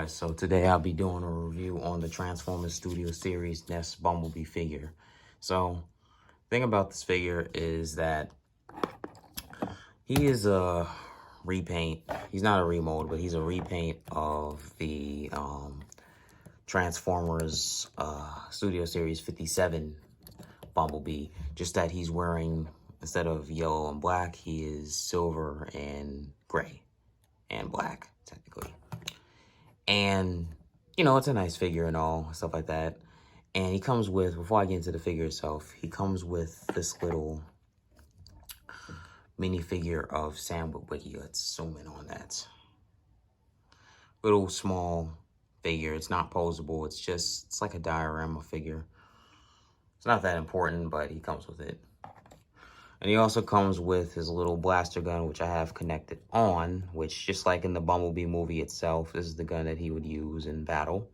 Alright, so today I'll be doing a review on the Transformers Studio Series N.E.S.T Bumblebee figure. So, the thing about this figure is that he is a repaint. He's not a remold, but he's a repaint of the Transformers Studio Series 57 Bumblebee. Just that he's wearing, instead of yellow and black, he is silver and gray and black, technically. And, you know, it's a nice figure and all, stuff like that. And he comes with, before I get into the figure itself, he comes with this little minifigure of Sam Witwicky. Let's zoom in on that. Little small figure. It's not posable. It's like a diorama figure. It's not that important, but he comes with it. And he also comes with his little blaster gun, which I have connected on, which, just like in the Bumblebee movie itself, this is the gun that he would use in battle.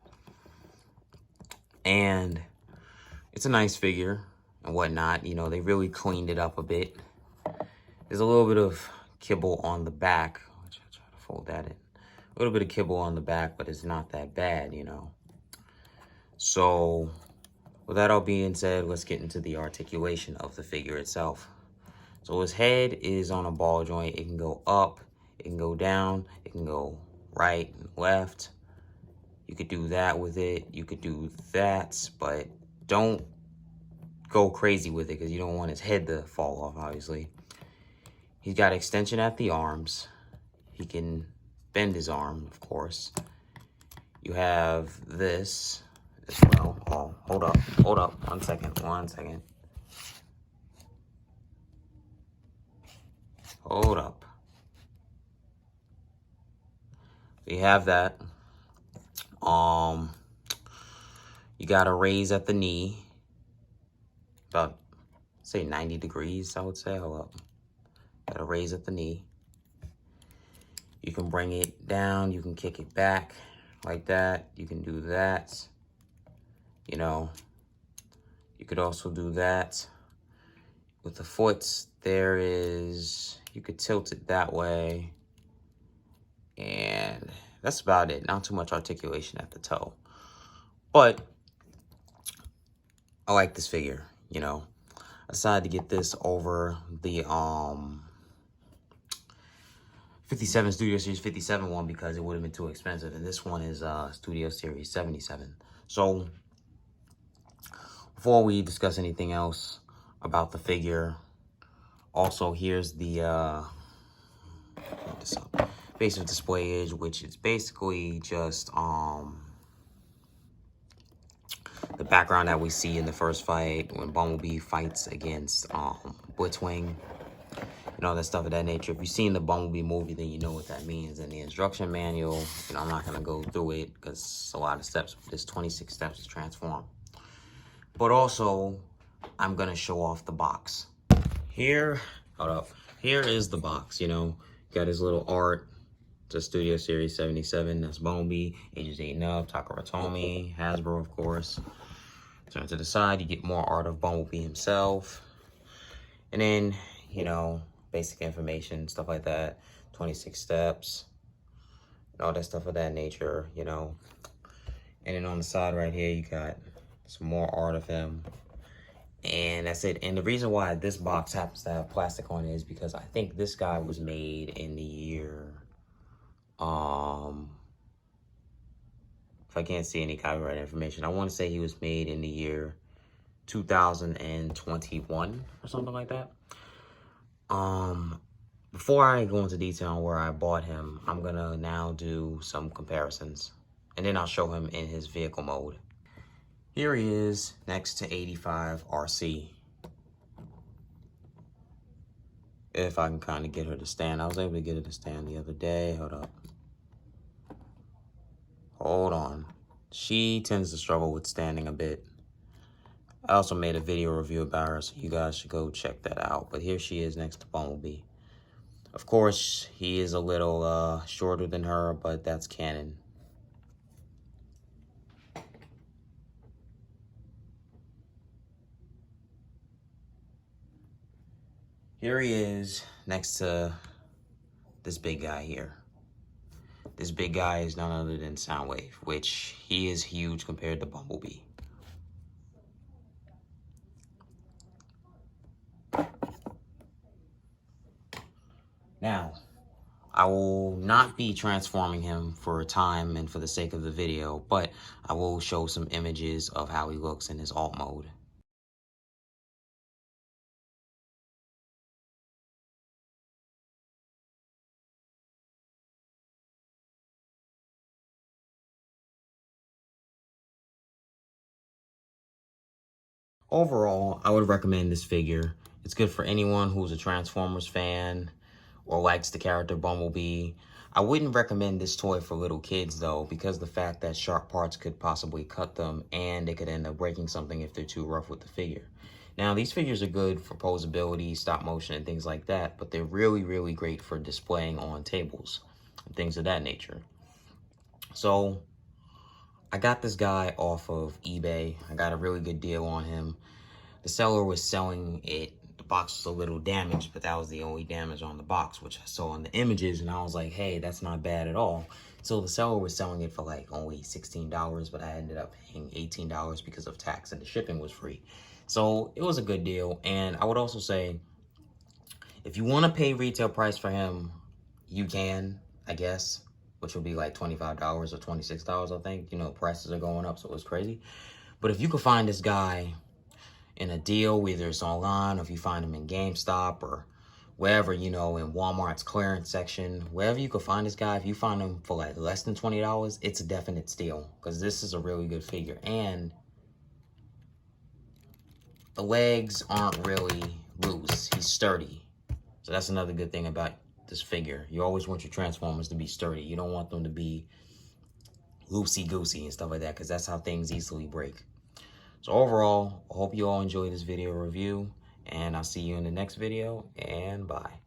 And it's a nice figure and whatnot. You know, they really cleaned it up a bit. There's a little bit of kibble on the back, which I'll try to fold that in. A little bit of kibble on the back, but it's not that bad, you know. So, with that all being said, let's get into the articulation of the figure itself. So his head is on a ball joint. It can go up, it can go down, it can go right and left. You could do that with it. You could do that, but don't go crazy with it because you don't want his head to fall off, obviously. He's got extension at the arms. He can bend his arm, of course. You have this as well. Oh, hold up. One second. Hold up. So you have that. You got a raise at the knee. About, say, 90 degrees, I would say. Hold up. Got a raise at the knee. You can bring it down. You can kick it back like that. You can do that. You know, you could also do that. With the foot, there is, you could tilt it that way. And that's about it. Not too much articulation at the toe. But I like this figure, you know. I decided to get this over the 57 Studio Series 57 one because it would have been too expensive. And this one is Studio Series 77. So, before we discuss anything else about the figure, also here's the basic display edge, which is basically just the background that we see in the first fight when Bumblebee fights against Blitzwing and all that stuff of that nature. If you've seen the Bumblebee movie, then you know what that means. In the instruction manual, you know, I'm not going to go through it because it's a lot of steps. There's 26 steps to transform. But also, I'm going to show off the box. Here is the box, you know. Got his little art. It's a Studio Series 77. That's Bumblebee, ages 8 and up, Takara Tomy, Hasbro, of course. Turn to the side, you get more art of Bumblebee himself. And then, you know, basic information, stuff like that. 26 steps, and all that stuff of that nature, you know. And then on the side right here, you got some more art of him. And that's it. And the reason why this box happens to have plastic on it is because I think this guy was made in the year, if I can't see any copyright information, I want to say he was made in the year 2021 or something like that. Before I go into detail on where I bought him, I'm gonna now do some comparisons, and then I'll show him in his vehicle mode. Here he is next to 85 RC. If I can kind of get her to stand. I was able to get her to stand the other day. Hold on. She tends to struggle with standing a bit. I also made a video review about her, so you guys should go check that out. But here she is next to Bumblebee. Of course, he is a little shorter than her, but that's canon. Here he is next to this big guy here. This big guy is none other than Soundwave, which he is huge compared to Bumblebee. Now, I will not be transforming him for time and for the sake of the video, but I will show some images of how he looks in his alt mode. Overall, I would recommend this figure. It's good for anyone who's a Transformers fan or likes the character Bumblebee. I wouldn't recommend this toy for little kids though, because the fact that sharp parts could possibly cut them and they could end up breaking something if they're too rough with the figure. Now, these figures are good for posability, stop motion, and things like that, but they're really, really great for displaying on tables and things of that nature. So, I got this guy off of eBay. I got a really good deal on him. The seller was selling it. The box was a little damaged, but that was the only damage on the box, which I saw in the images, and I was like, hey, that's not bad at all. So the seller was selling it for like only $16, but I ended up paying $18 because of tax, and the shipping was free. So it was a good deal. And I would also say, if you want to pay retail price for him, you can, I guess, which would be like $25 or $26, I think. You know, prices are going up, so it's crazy. But if you could find this guy in a deal, whether it's online or if you find them in GameStop or wherever, you know, in Walmart's clearance section, wherever you could find this guy, if you find him for like less than $20, it's a definite steal, because this is a really good figure. And the legs aren't really loose. He's sturdy. So that's another good thing about this figure. You always want your Transformers to be sturdy. You don't want them to be loosey-goosey and stuff like that, because that's how things easily break. So overall, I hope you all enjoyed this video review, and I'll see you in the next video, and bye.